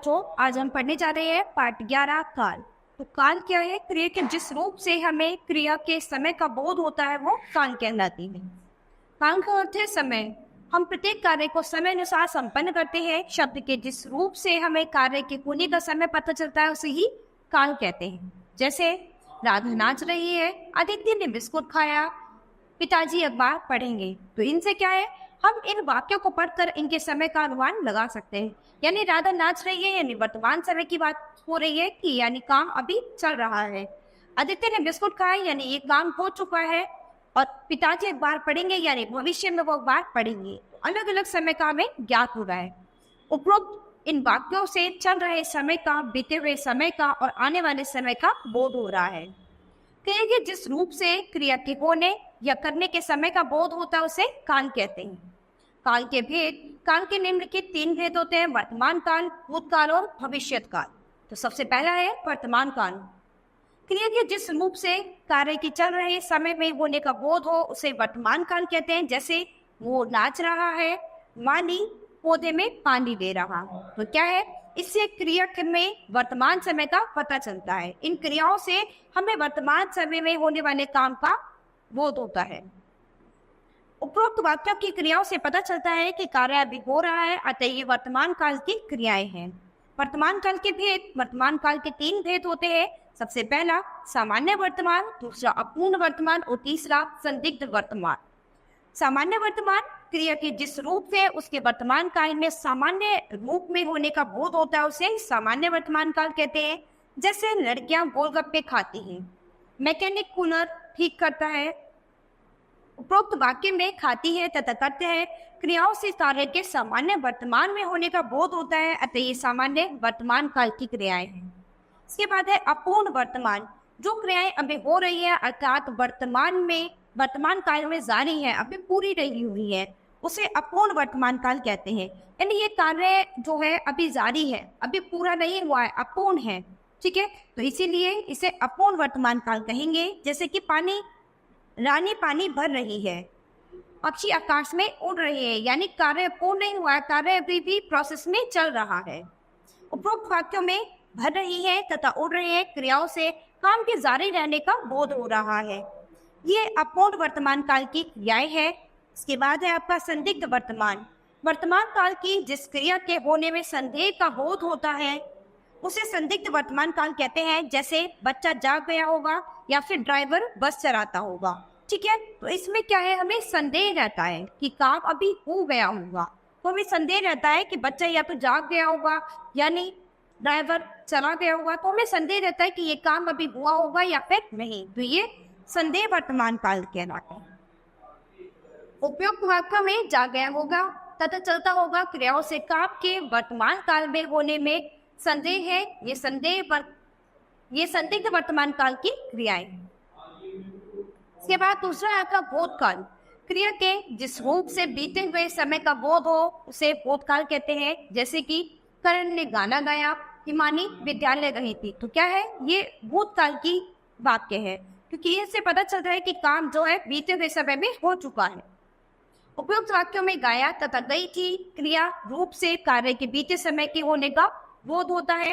बच्चों, आज हम पढ़ने जा रहे हैं पाठ 11 काल। तो काल क्या है? क्रिया के जिस रूप से हमें क्रिया के समय का बोध होता है वो काल कहलाती है। काल का अर्थ है समय। हम प्रत्येक कार्य को समय अनुसार संपन्न करते हैं। शब्द के जिस रूप से हमें कार्य के होने का समय पता चलता है उसे ही काल कहते हैं। जैसे राधा नाच रही है, आदित्य ने बिस्कुट खाया, पिताजी अखबार पढ़ेंगे। तो इनसे क्या है, हम इन वाक्यों को पढ़कर इनके समय का अनुमान लगा सकते हैं। यानी राधा नाच रही है यानी वर्तमान समय की बात हो रही है कि यानी काम अभी चल रहा है। आदित्य ने बिस्कुट खाया यानी ये काम हो चुका है। और पिताजी अखबार पढ़ेंगे यानी भविष्य में वो अखबार पढ़ेंगे। अलग अलग समय का हमें ज्ञात हो रहा है। उपरोक्त इन वाक्यों से चल रहे समय का, बीते हुए समय का और आने वाले समय का बोध हो रहा है। क्रिया के जिस रूप से क्रिया के होने या करने के समय का बोध होता है उसे काल कहते हैं। काल के भेद, काल के निम्नलिखित 3 भेद होते हैं: वर्तमान काल, भूतकाल और भविष्यत काल। तो सबसे पहला है वर्तमान काल। क्रिया के जिस रूप से कार्य के चल रहे समय में होने का बोध हो उसे वर्तमान काल कहते हैं। जैसे वो नाच रहा है, माली पौधे में पानी दे रहा। तो क्या है, इससे क्रिया में वर्तमान समय का पता चलता है। इन क्रियाओं से हमें वर्तमान समय में होने वाले काम का बोध होता है। उपरोक्त वाक्यों की क्रियाओं से पता चलता है कि कार्य अभी हो रहा है, अतः ये वर्तमान काल की क्रियाएं हैं। वर्तमान काल के भेद, वर्तमान काल के 3 भेद होते हैं। सबसे पहला सामान्य वर्तमान, दूसरा अपूर्ण वर्तमान और तीसरा संदिग्ध वर्तमान। सामान्य वर्तमान क्रिया के जिस रूप से उसके वर्तमान काल में सामान्य रूप में होने का बोध होता है उसे सामान्य वर्तमान काल कहते हैं। जैसे लड़कियां गोलगप्पे खाती हैं, मैकेनिक कूलर ठीक करता है। उपरोक्त वाक्य में खाती है तथा करते हैं क्रियाओं से कार्य के सामान्य वर्तमान में होने का बोध होता है, अतः ये सामान्य वर्तमान काल की क्रियाएं हैं। इसके बाद है अपूर्ण वर्तमान। जो क्रियाएं अभी हो रही है अर्थात वर्तमान काल में जारी है, अभी पूरी रही हुई है, उसे अपूर्ण वर्तमान काल कहते हैं। यानी ये कार्य जो है अभी जारी है, अभी पूरा नहीं हुआ है, अपूर्ण है। ठीक है, तो इसीलिए इसे अपूर्ण वर्तमान काल कहेंगे। जैसे कि रानी पानी भर रही है, पक्षी आकाश में उड़ रहे हैं, यानी कार्य पूर्ण नहीं हुआ है, कार्य अभी भी प्रोसेस में चल रहा है। उपरोक्त वाक्यों में भर रही है तथा उड़ रहे हैं क्रियाओं से काम के जारी रहने का बोध हो रहा है। ये अपूर्ण वर्तमान काल की क्रियाएं हैं। इसके बाद है आपका संदिग्ध वर्तमान। वर्तमान काल की जिस क्रिया के होने में संदेह का बोध होता है उसे संदिग्ध वर्तमान काल कहते हैं। जैसे बच्चा जाग गया होगा या फिर ड्राइवर बस चलाता होगा। ठीक है, तो इसमें क्या है, हमें संदेह रहता है कि काम अभी हो गया होगा। तो हमें संदेह रहता है कि बच्चा या तो जाग गया होगा यानी ड्राइवर चला गया होगा। तो हमें संदेह रहता है कि ये काम अभी हुआ होगा या फिर नहीं। तो ये संदेह वर्तमान काल कहलाता है। उपयुक्त वाक्य में जा गया होगा तथा चलता होगा क्रियाओं से काम के वर्तमान काल में होने में संदेह है। ये संदिग्ध वर्तमान काल की क्रियाएं। इसके बाद दूसरा है आपका भूतकाल। क्रिया के जिस रूप से बीते हुए समय का बोध हो उसे भूतकाल कहते हैं। जैसे कि करण ने गाना गाया, हिमानी विद्यालय गई थी। तो क्या है, ये भूतकाल की वाक्य है क्योंकि इससे पता चलता है कि काम जो है बीते हुए समय में हो चुका है। उपयुक्त वाक्यों में गाया तथा गई थी क्रिया रूप से कार्य के बीते समय के होने का बोध होता है,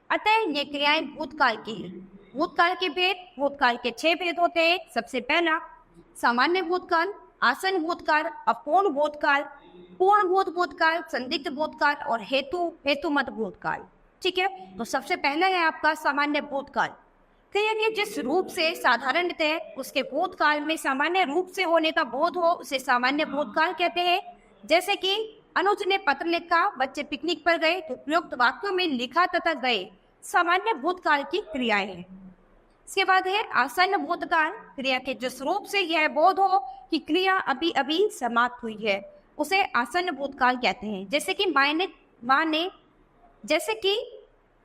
अतः ये क्रियाएं भूतकाल की है। भूतकाल के भेद, भूतकाल के 6 भेद होते हैं। सबसे पहला सामान्य भूतकाल, आसन भूतकाल, अपूर्ण भूतकाल, पूर्णभूत भूतकाल, संदिग्ध भूतकाल और हेतुमत भूतकाल। ठीक है, तो सबसे पहला है आपका सामान्य भूतकाल। क्रिया के जिस रूप से साधारणतः उसके भूतकाल में सामान्य रूप से होने का बोध हो उसे सामान्य भूतकाल कहते हैं। जैसे कि अनुज ने पत्र लिखा, बच्चे पिकनिक पर गए। तो उपयुक्त वाक्यों में लिखा तथा गए सामान्य भूतकाल की क्रियाएं हैं। इसके बाद है आसन्न भूतकाल। क्रिया के जिस रूप से यह बोध हो कि क्रिया अभी अभी समाप्त हुई है उसे आसन्न भूतकाल कहते हैं। जैसे कि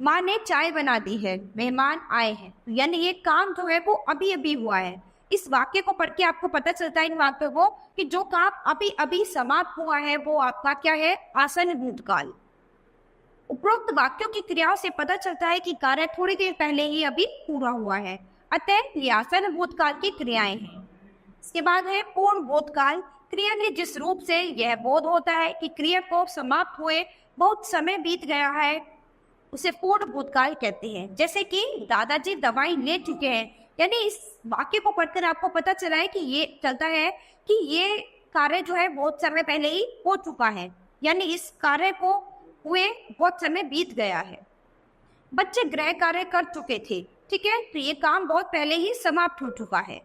माँ ने चाय बना दी है, मेहमान आए हैं। यानी ये काम जो है वो अभी अभी हुआ है। इस वाक्य को पढ़ के आपको पता चलता है इन वाक्यों को कि जो काम अभी अभी समाप्त हुआ है वो आपका क्या है, आसन्न भूतकाल। उपरोक्त वाक्यों की क्रियाओं से पता चलता है कि कार्य थोड़ी देर पहले ही अभी पूरा हुआ है, अतः ये आसन्न भूतकाल की क्रियाएं हैं। इसके बाद है पूर्ण भूतकाल। क्रिया के जिस रूप से यह बोध होता है कि क्रिया को समाप्त हुए बहुत समय बीत गया है उसे पूर्ण भूतकाल कहते हैं। जैसे कि दादाजी दवाई ले चुके हैं, यानी इस वाक्य को पढ़कर आपको पता चला है कि ये चलता है कि ये कार्य जो है बहुत समय पहले ही हो चुका है, यानी इस कार्य को हुए बहुत समय बीत गया है। बच्चे गृह कार्य कर चुके थे, ठीक है, तो ये काम बहुत पहले ही समाप्त हो चुका है।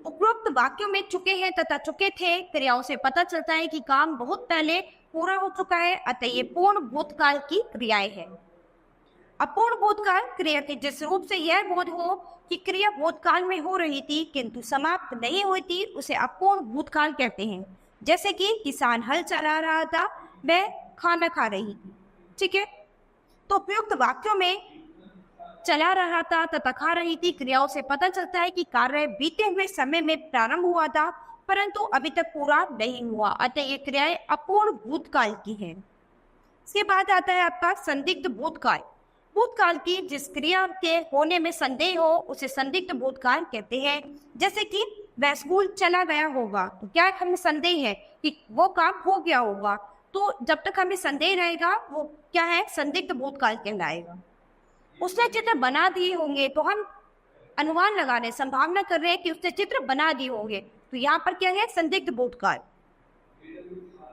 उपरोक्त वाक्यों में चुके हैं तथा चुके थे क्रियाओं से पता चलता है कि काम बहुत पहले पूरा हो चुका है, अतः ये पूर्ण भूतकाल की क्रियाएं हैं। अपूर्ण भूतकाल क्रिया के जिस रूप से यह बोध हो कि क्रिया भूतकाल में हो रही थी किंतु समाप्त नहीं हुई थी, उसे अपूर्ण भूतकाल कहते हैं। जैसे कि किसान हल चला रहा था, वह खाना खा रही थी, ठीक है। तो उपयुक्त वाक्यों में चला रहा था तथा खा रही थी क्रियाओं से पता चलता है कि कार्य बीते हुए समय में प्रारंभ हुआ था परंतु अभी तक पूरा नहीं हुआ, अतः ये क्रियाएं अपूर्ण भूतकाल की हैं। इसके बाद आता है आपका संदिग्ध भूतकाल। भूतकाल की जिस क्रिया के होने में संदेह हो उसे संदिग्ध भूतकाल कहते हैं। जैसे कि वह स्कूल चला गया होगा, तो क्या हमें संदेह है कि वो काम हो गया होगा, तो जब तक हमें संदेह रहेगा वो क्या है, संदिग्ध भूतकाल कहलाएगा। उसने चित्र बना दिए होंगे, तो हम अनुमान लगा रहे, संभावना कर रहे हैं कि उसने चित्र बना दिए होंगे, तो यहाँ पर क्या है, संदिग्ध भूतकाल।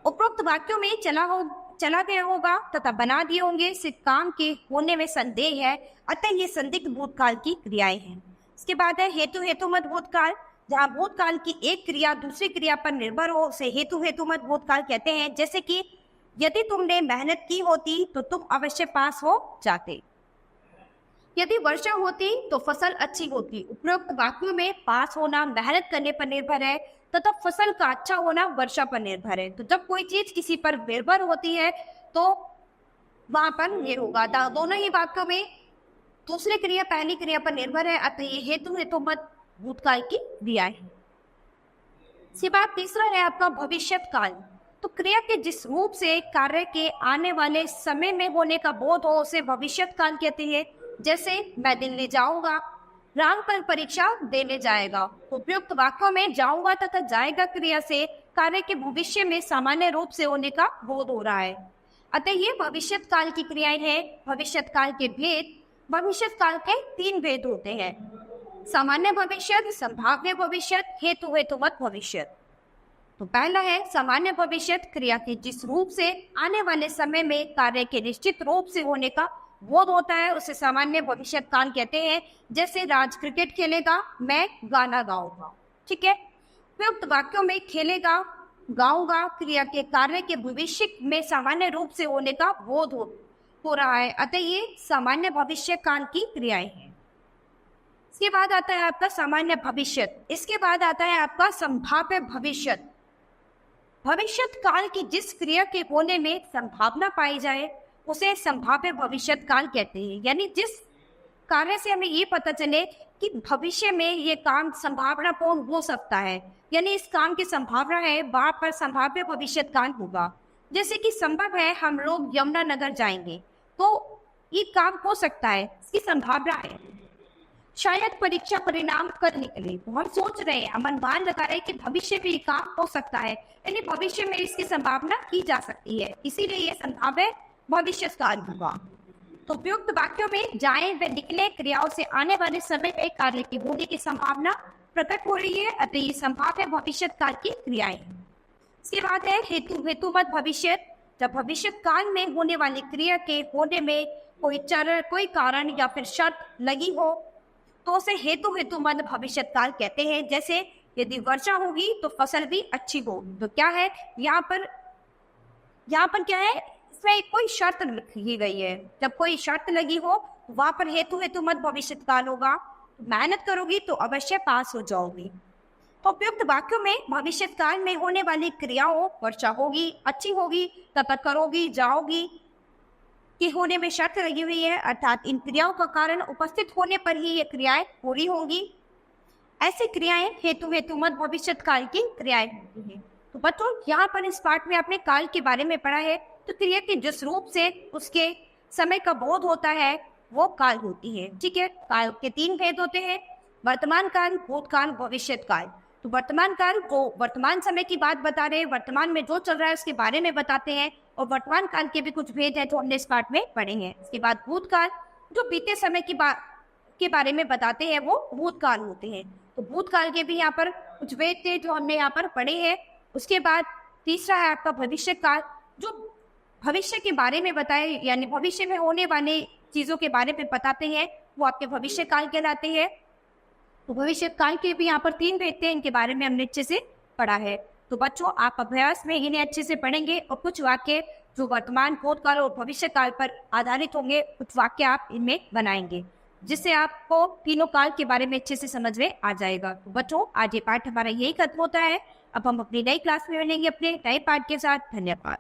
उपरोक्त वाक्यों में चला गया होगा तथा बना दिए होंगे से काम के होने में संदेह है, अतः ये संदिग्ध भूतकाल की क्रियाएं हैं। इसके बाद है हेतु हेतुमत भूतकाल। जहाँ भूतकाल की एक क्रिया दूसरी क्रिया पर निर्भर हो उसे हेतु हेतुमत भूतकाल कहते हैं। जैसे कि यदि तुमने मेहनत की होती तो तुम अवश्य पास हो जाते, यदि वर्षा होती तो फसल अच्छी होती। उपरोक्त वाक्यों में पास होना मेहनत करने पर निर्भर है तथा फसल का अच्छा होना वर्षा पर निर्भर है। तो जब कोई चीज किसी पर निर्भर होती है तो वहां पर ये होगा, दोनों ही वाक्यों में दूसरी क्रिया पहली क्रिया पर निर्भर है, अतः ये हेतु हेतुमत भूतकाल की क्रिया है। इसके बाद तीसरा है आपका भविष्यत काल। तो क्रिया के जिस रूप से कार्य के आने वाले समय में होने का बोध हो उसे भविष्यत काल कहते हैं। जैसे मैं दिल्ली जाऊंगा, राम कल परीक्षा देने जाएगा। उपयुक्त वाक्यों में जाऊंगा तथा जाएगा क्रिया से कार्य के भविष्य में सामान्य रूप से होने का बोध हो रहा है, अतः ये भविष्यत काल की क्रियाएं हैं। भविष्यत काल के भेद, भविष्यत काल के 3 भेद होते हैं, सामान्य भविष्यत, संभाव्य भविष्यत, हेतु हेतुमत भविष्यत। तो पहला है सामान्य भविष्यत, क्रिया के जिस रूप से आने वाले समय में कार्य के निश्चित रूप से होने का बोध होता है उसे सामान्य भविष्यत काल कहते हैं। जैसे राज क्रिकेट खेलेगा, मैं गाना गाऊंगा, ठीक है। उपयुक्त वाक्यों में खेलेगा, गाऊंगा क्रिया के कार्य के भविष्य में सामान्य रूप से होने का बोध हो रहा है, अतः ये सामान्य भविष्य काल की क्रियाएं हैं। इसके बाद आता है आपका सामान्य भविष्यत। इसके बाद आता है आपका संभाव्य भविष्यत। भविष्यत काल की जिस क्रिया के होने में संभावना पाई जाए उसे संभाव्य भविष्यत काल कहते हैं। यानी जिस कार्य से हमें ये पता चले कि भविष्य में ये काम संभावनापूर्ण हो सकता है, यानी इस काम की संभावना है, वहां पर संभाव्य भविष्यत काल होगा। जैसे कि संभव है हम लोग यमुनानगर जाएंगे, तो ये काम हो सकता है, इसकी संभावना है। शायद परीक्षा परिणाम कल निकले, तो हम सोच रहे हैं, हम अनुमान लगा रहे हैं कि भविष्य में ये काम हो सकता है, यानी भविष्य में इसकी संभावना की जा सकती है, इसीलिए ये संभाव्य भविष्य काल होगा। तो उपयुक्त वाक्यों में जाएं व निकले क्रियाओं से आने वाले समय में कार्य की होने की संभावना प्रकट हो रही है, अतः ये संभाव्य भविष्य काल की क्रियाएं हैं। इसके बाद है हेतु हेतुमत भविष्य। जब भविष्य काल में होने वाली क्रिया के होने में कोई चरण, कोई कारण या फिर शर्त लगी हो तो उसे हेतु हेतुमत भविष्य काल कहते हैं। जैसे यदि वर्षा होगी तो फसल भी अच्छी होगी, तो क्या है यहाँ पर क्या है, इसमें कोई शर्त लिखी गई है। जब कोई शर्त लगी हो वहां पर हेतु हेतुमत भविष्य काल होगा। मेहनत करोगी तो अवश्य पास हो जाओगी। तो उपयुक्त वाक्यों में भविष्य काल में होने वाली क्रियाओं, वर्षा होगी, अच्छी होगी तथा करोगी, जाओगी के होने में शर्त लगी हुई है, अर्थात इन क्रियाओं का कारण उपस्थित होने पर ही ये क्रियाएं पूरी होंगी। ऐसी क्रियाएं हेतु हेतुमत भविष्य काल की क्रियाएं होती हैं। तो बच्चों यहाँ पर इस पाठ में आपने काल के बारे में पढ़ा है। तो क्रिया के जिस रूप से उसके समय का बोध होता है वो काल होती है, ठीक है। काल के 3 भेद होते हैं, वर्तमान काल, भूतकाल, भविष्यत काल। तो वर्तमान काल को वर्तमान समय की बात बता रहे हैं, वर्तमान में जो चल रहा है उसके बारे में बताते हैं, और वर्तमान काल के भी कुछ भेद है जो हमने इस पाठ में पढ़े हैं। इसके बाद भूतकाल, जो बीते समय के बारे में बताते हैं, वो भूतकाल होते हैं। तो भूतकाल के भी यहाँ पर कुछ भेद थे जो हमने यहाँ पर पढ़े हैं। उसके बाद तीसरा है आपका भविष्य काल, जो भविष्य के बारे में बताए, यानी भविष्य में होने वाली चीजों के बारे में बताते हैं, वो आपके भविष्य काल कहलाते हैं। तो भविष्य काल के भी यहाँ पर 3 भेद थे, इनके बारे में हमने अच्छे से पढ़ा है। तो बच्चों, आप अभ्यास में इन्हें अच्छे से पढ़ेंगे और कुछ वाक्य जो वर्तमान, भूतकाल और भविष्य काल पर आधारित होंगे, कुछ वाक्य आप इनमें बनाएंगे, जिससे आपको तीनों काल के बारे में अच्छे से समझ में आ जाएगा। तो बच्चों, आज ये पाठ हमारा यही खत्म होता है। अब हम अपनी नई क्लास में मिलेंगे अपने नए पाठ के साथ। धन्यवाद।